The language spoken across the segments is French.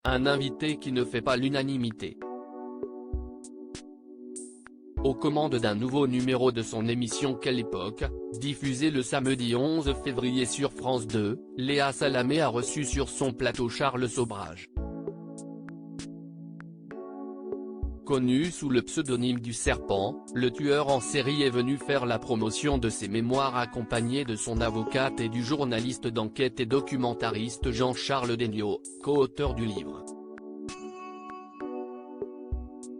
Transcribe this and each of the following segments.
Un invité qui ne fait pas l'unanimité. Aux commandes d'un nouveau numéro de son émission Quelle époque, diffusé le samedi 11 février sur France 2, Léa Salamé a reçu sur son plateau Charles Sobrage. Connu sous le pseudonyme du Serpent, le tueur en série est venu faire la promotion de ses mémoires accompagné de son avocate et du journaliste d'enquête et documentariste Jean-Charles Degnaud, co-auteur du livre.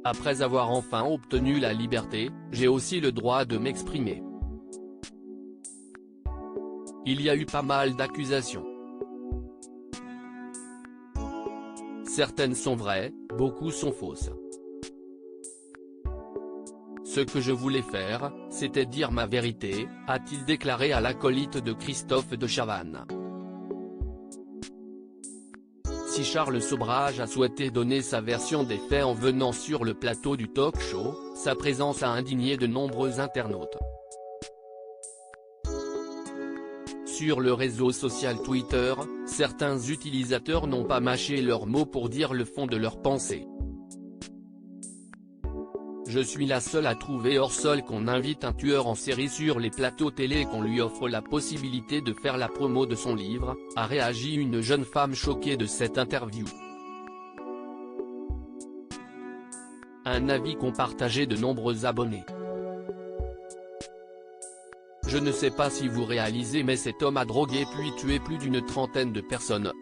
Après avoir enfin obtenu la liberté, j'ai aussi le droit de m'exprimer. Il y a eu pas mal d'accusations. Certaines sont vraies, beaucoup sont fausses. Ce que je voulais faire, c'était dire ma vérité, a-t-il déclaré à l'acolyte de Christophe de Chavannes. Si Charles Sobrage a souhaité donner sa version des faits en venant sur le plateau du talk-show, sa présence a indigné de nombreux internautes. Sur le réseau social Twitter, certains utilisateurs n'ont pas mâché leurs mots pour dire le fond de leurs pensées. Je suis la seule à trouver hors sol qu'on invite un tueur en série sur les plateaux télé et qu'on lui offre la possibilité de faire la promo de son livre, a réagi une jeune femme choquée de cette interview. Un avis qu'ont partagé de nombreux abonnés. Je ne sais pas si vous réalisez mais cet homme a drogué puis tué plus d'une trentaine de personnes.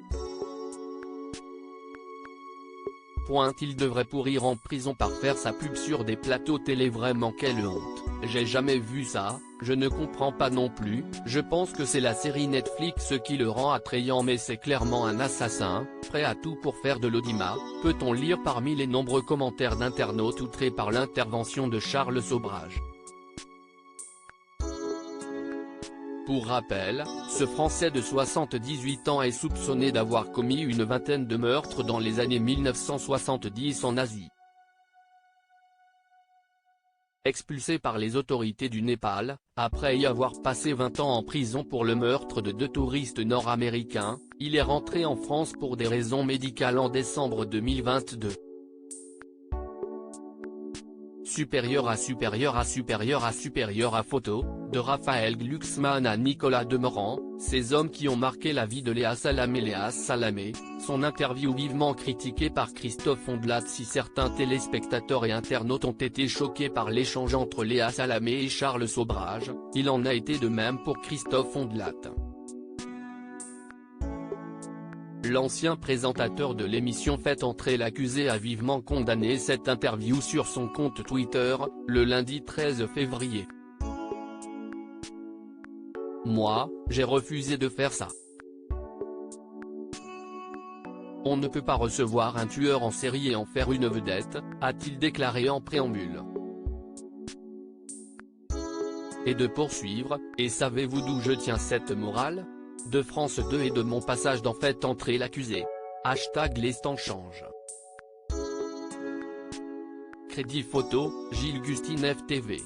Il devrait pourrir en prison par faire sa pub sur des plateaux télé, vraiment quelle honte, j'ai jamais vu ça, je ne comprends pas non plus, je pense que c'est la série Netflix qui le rend attrayant mais c'est clairement un assassin, prêt à tout pour faire de l'audimat, peut-on lire parmi les nombreux commentaires d'internautes outrés par l'intervention de Charles Sobrage. Pour rappel, ce Français de 78 ans est soupçonné d'avoir commis une vingtaine de meurtres dans les années 1970 en Asie. Expulsé par les autorités du Népal, après y avoir passé 20 ans en prison pour le meurtre de 2 touristes nord-américains, il est rentré en France pour des raisons médicales en décembre 2022. Supérieur à photo, de Raphaël Glucksmann à Nicolas Demorand, ces hommes qui ont marqué la vie de Léa Salamé, son interview vivement critiquée par Christophe Ondelat. Si certains téléspectateurs et internautes ont été choqués par l'échange entre Léa Salamé et Charles Sobrage, il en a été de même pour Christophe Ondelat. L'ancien présentateur de l'émission Faites entrer l'accusé a vivement condamné cette interview sur son compte Twitter, le lundi 13 février. Moi, j'ai refusé de faire ça. On ne peut pas recevoir un tueur en série et en faire une vedette, a-t-il déclaré en préambule. Et de poursuivre, et savez-vous d'où je tiens cette morale ? De France 2 et de mon passage dans Faites entrer l'accusé. Les temps changent. Crédit photo, Gilles Gustin FTV.